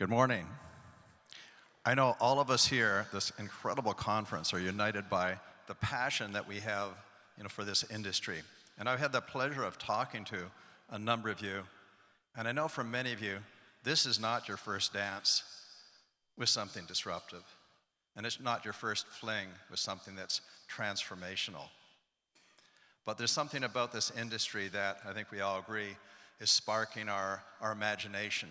Good morning. I know all of us here at this incredible conference are united by the passion that we have, for this industry. And I've had the pleasure of talking to a number of you, and I know for many of you, this is not your first dance with something disruptive, and it's not your first fling with something that's transformational. But there's something about this industry that I think we all agree is sparking our imagination.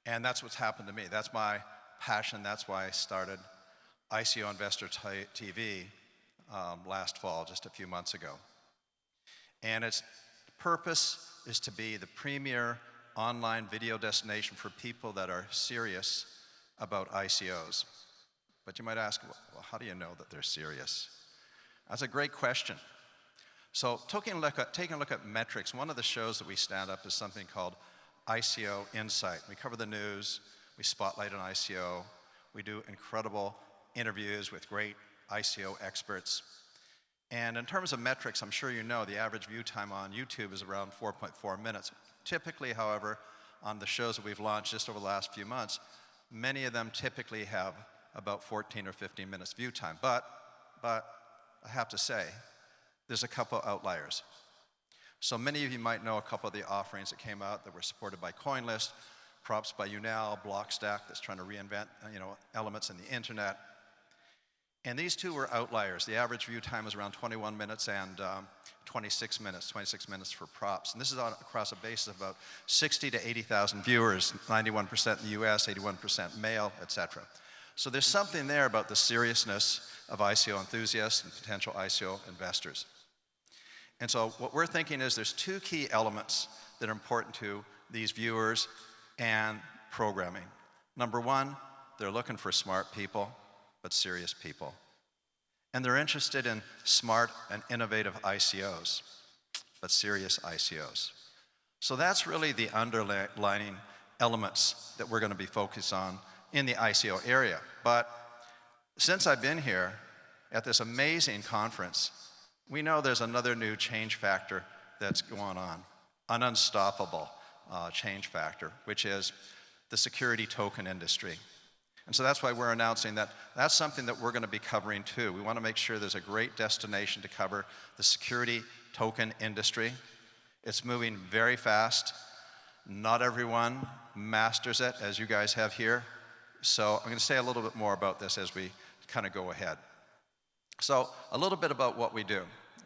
And that's what's happened to me. That's my passion. That's why I started ICO Investor TV last fall, just a few months ago. And its purpose is to be the premier online video destination for people that are serious about ICOs. But you might ask, well, how do you know that they're serious? That's a great question. So taking a look at metrics, one of the shows that we stand up is something called ICO Insight. We cover the news, we spotlight an ICO, we do incredible interviews with great ICO experts. And in terms of metrics, I'm sure you know the average view time on YouTube is around 4.4 minutes. Typically, however, on the shows that we've launched just over the last few months, many of them typically have about 14 or 15 minutes view time. But I have to say, there's a couple outliers. So many of you might know a couple of the offerings that came out that were supported by CoinList, Props by YouNow, Blockstack that's trying to reinvent elements in the internet. And these two were outliers. The average view time was around 21 minutes and 26 minutes for Props. And this is across a base of about 60 to 80,000 viewers, 91% in the US, 81% male, etc. So there's something there about the seriousness of ICO enthusiasts and potential ICO investors. And so what we're thinking is there's two key elements that are important to these viewers and programming. Number one, they're looking for smart people, but serious people. And they're interested in smart and innovative ICOs, but serious ICOs. So that's really the underlining elements that we're going to be focused on in the ICO area. But since I've been here at this amazing conference, we know there's another new change factor that's going on, an unstoppable change factor, which is the security token industry. And so that's why we're announcing that that's something that we're going to be covering too. We want to make sure there's a great destination to cover the security token industry. It's moving very fast. Not everyone masters it, as you guys have here. So I'm going to say a little bit more about this as we kind of go ahead. So a little bit about what we do,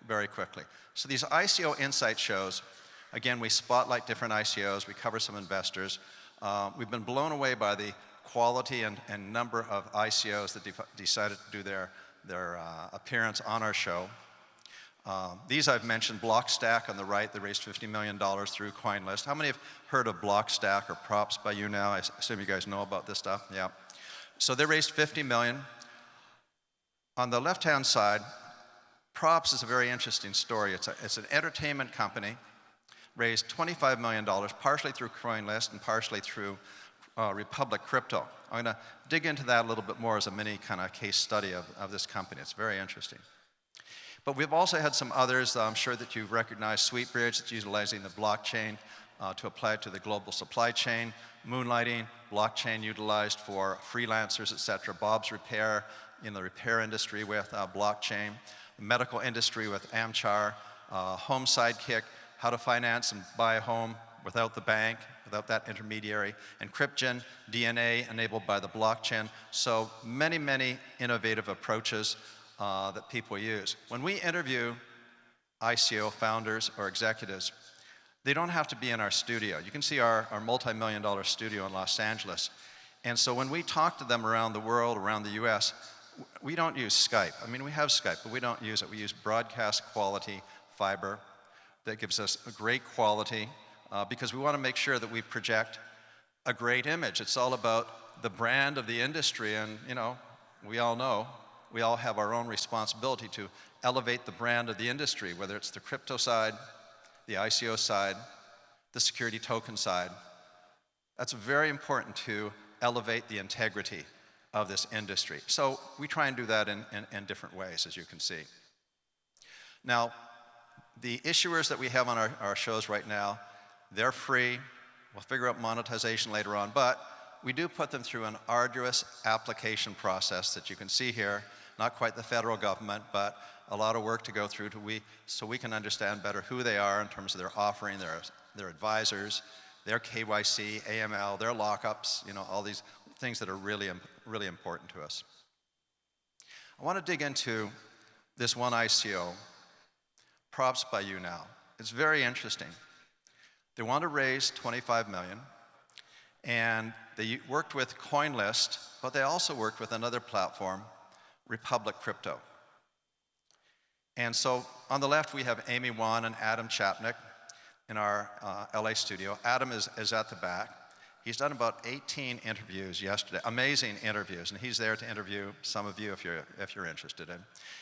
very quickly. So these ICO Insight shows, again, we spotlight different ICOs, we cover some investors. We've been blown away by the quality and number of ICOs that decided to do their appearance on our show. These I've mentioned, Blockstack on the right, they raised $50 million through CoinList. How many have heard of Blockstack or Props by YouNow? I assume you guys know about this stuff, yeah. So they raised $50 million. On the left-hand side, Props is a very interesting story. It's an entertainment company, raised $25 million, partially through CoinList and partially through Republic Crypto. I'm going to dig into that a little bit more as a mini kind of case study of this company. It's very interesting. But we've also had some others. I'm sure that you've recognized SweetBridge, that's utilizing the blockchain to apply it to the global supply chain. Moonlighting, blockchain utilized for freelancers, etc. Bob's Repair, in the repair industry with blockchain. The medical industry with Amchar. Home Sidekick, how to finance and buy a home without the bank, without that intermediary. And Cryptgen, DNA enabled by the blockchain. So many, many innovative approaches that people use. When we interview ICO founders or executives, they don't have to be in our studio. You can see our multi-million-dollar studio in Los Angeles. And so when we talk to them around the world, around the US, we don't use Skype. I mean, we have Skype, but we don't use it. We use broadcast quality fiber that gives us a great quality because we want to make sure that we project a great image. It's all about the brand of the industry, and we all know, we all have our own responsibility to elevate the brand of the industry, whether it's the crypto side, the ICO side, the security token side. That's very important to elevate the integrity of this industry. So we try and do that in different ways, as you can see. Now, the issuers that we have on our shows right now, they're free. We'll figure out monetization later on, but we do put them through an arduous application process that you can see here. Not quite the federal government, but a lot of work to go through so we can understand better who they are in terms of their offering, their advisors, their KYC, AML, their lockups, all these things that are really, really important to us. I want to dig into this one ICO, Props by You Now. It's very interesting. They want to raise $25 million, and they worked with CoinList, but they also worked with another platform, Republic Crypto. And so on the left, we have Amy Wan and Adam Chapnick in our LA studio. Adam is at the back. He's done about 18 interviews yesterday, amazing interviews, and he's there to interview some of you if you're interested in.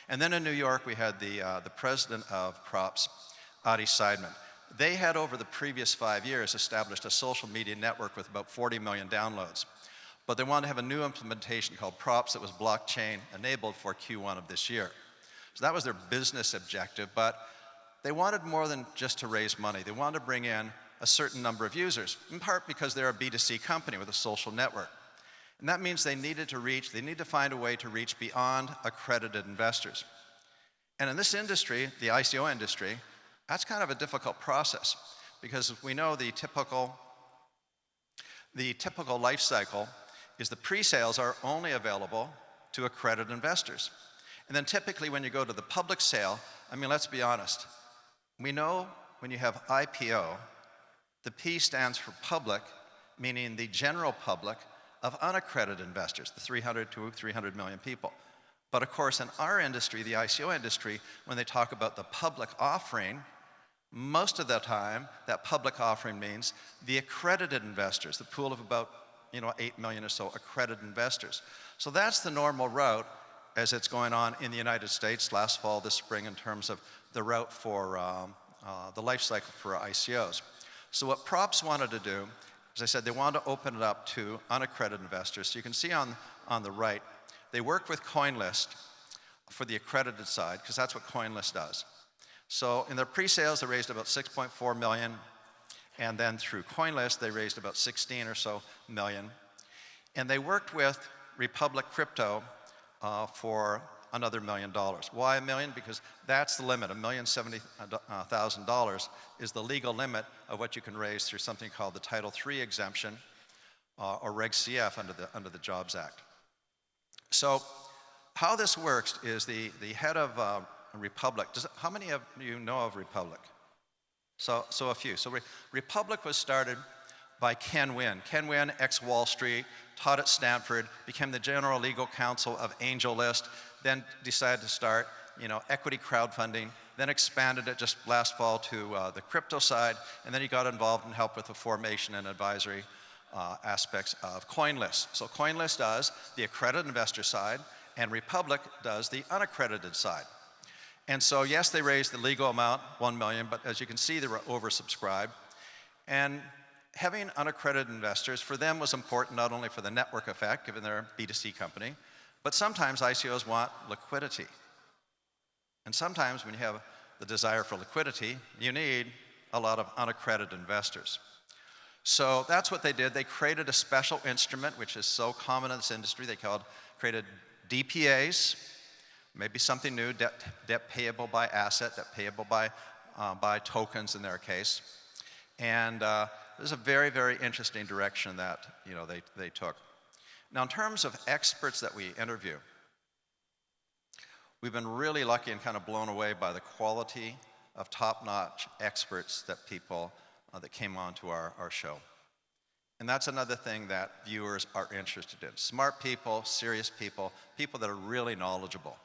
And then in New York, we had the president of Props, Adi Seidman. They had, over the previous 5 years, established a social media network with about 40 million downloads. But they wanted to have a new implementation called Props that was blockchain enabled for Q1 of this year. So that was their business objective, but they wanted more than just to raise money. They wanted to bring in a certain number of users, in part because they're a B2C company with a social network. And that means they need to find a way to reach beyond accredited investors. And in this industry, the ICO industry, that's kind of a difficult process, because we know the typical life cycle is the pre-sales are only available to accredited investors. And then typically when you go to the public sale, let's be honest, we know when you have IPO, the P stands for public, meaning the general public of unaccredited investors, the 300 to 300 million people. But of course, in our industry, the ICO industry, when they talk about the public offering, most of the time, that public offering means the accredited investors, the pool of about 8 million or so accredited investors. So that's the normal route as it's going on in the United States last fall, this spring, in terms of the route for the life cycle for ICOs. So what Props wanted to do, as I said, they wanted to open it up to unaccredited investors. So you can see on the right, they worked with CoinList for the accredited side, because that's what CoinList does. So in their pre-sales, they raised about 6.4 million, and then through CoinList, they raised about 16 or so million. And they worked with Republic Crypto for another $1 million. Why $1 million? Because that's the limit. $1,070,000 is the legal limit of what you can raise through something called the Title III exemption or Reg CF under the Jobs Act. So how this works is the head of Republic. How many of you know of Republic? So a few. So Republic was started by Ken Wynn. Ken Wynn, ex-Wall Street, taught at Stanford, became the general legal counsel of AngelList, then decided to start, equity crowdfunding, then expanded it just last fall to the crypto side, and then he got involved and helped with the formation and advisory aspects of CoinList. So CoinList does the accredited investor side, and Republic does the unaccredited side. And so, yes, they raised the legal amount, $1 million, but as you can see, they were oversubscribed. And having unaccredited investors, for them, was important not only for the network effect, given they're a B2C company, but sometimes ICOs want liquidity. And sometimes when you have the desire for liquidity, you need a lot of unaccredited investors. So that's what they did. They created a special instrument, which is so common in this industry. They created DPAs, maybe something new, debt payable by asset, debt payable by tokens in their case. And this is a very, very interesting direction that they took. Now, in terms of experts that we interview, we've been really lucky and kind of blown away by the quality of top-notch experts that people that came on to our show. And that's another thing that viewers are interested in. Smart people, serious people, people that are really knowledgeable.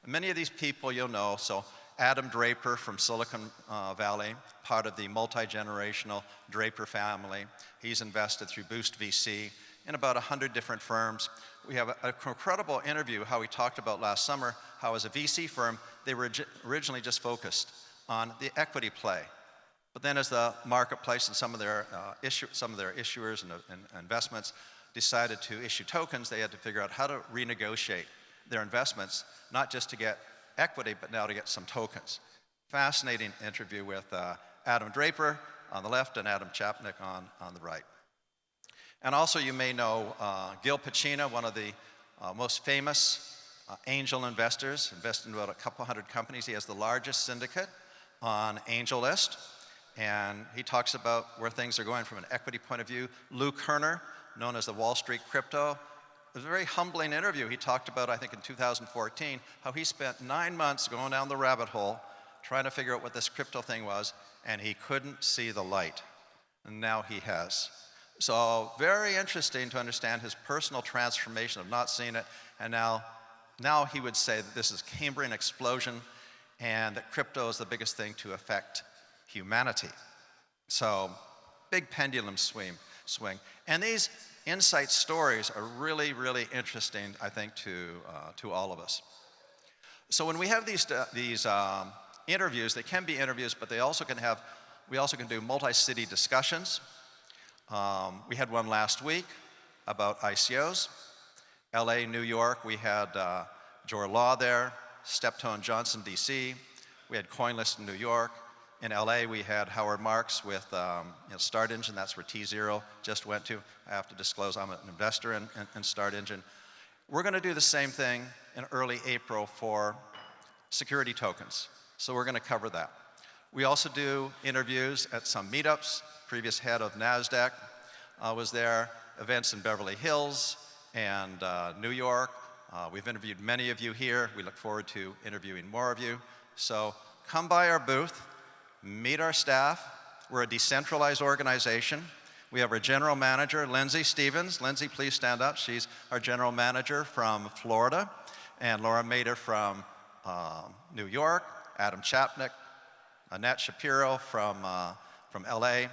And many of these people you'll know, so Adam Draper from Silicon Valley, part of the multi-generational Draper family. He's invested through Boost VC in about 100 different firms. We have an incredible interview how he talked about last summer, how as a VC firm, they were originally just focused on the equity play. But then as the marketplace and some of their issuers and investments decided to issue tokens, they had to figure out how to renegotiate their investments, not just to get equity, but now to get some tokens. Fascinating interview with Adam Draper on the left and Adam Chapnick on the right. And also you may know Gil Pacina, one of the most famous angel investors, invested in about a couple hundred companies. He has the largest syndicate on AngelList, and he talks about where things are going from an equity point of view. Lou Kerner, known as the Wall Street Crypto. It was a very humbling interview. He talked about, I think in 2014, how he spent 9 months going down the rabbit hole trying to figure out what this crypto thing was, and he couldn't see the light. And now he has. So very interesting to understand his personal transformation of not seeing it, and now he would say that this is Cambrian explosion and that crypto is the biggest thing to affect humanity. So big pendulum swing. And these insight stories are really, really interesting, I think, to all of us. So when we have these interviews, they can be interviews, but we also can do multi-city discussions. We had one last week about ICOs. LA, New York, we had Jor Law there, Steptoe & Johnson, DC. We had CoinList in New York. In LA, we had Howard Marks with Start Engine. That's where T0 just went to. I have to disclose I'm an investor in Start Engine. We're going to do the same thing in early April for security tokens. So we're going to cover that. We also do interviews at some meetups. Previous head of NASDAQ was there. Events in Beverly Hills and New York. We've interviewed many of you here. We look forward to interviewing more of you. So come by our booth. Meet our staff. We're a decentralized organization. We have our general manager, Lindsay Stevens. Lindsay, please stand up. She's our general manager from Florida. And Laura Mader from New York. Adam Chapnick. Annette Shapiro from LA.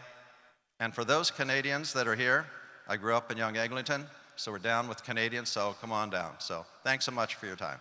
And for those Canadians that are here, I grew up in Young Eglinton, so we're down with Canadians, so come on down. So thanks so much for your time.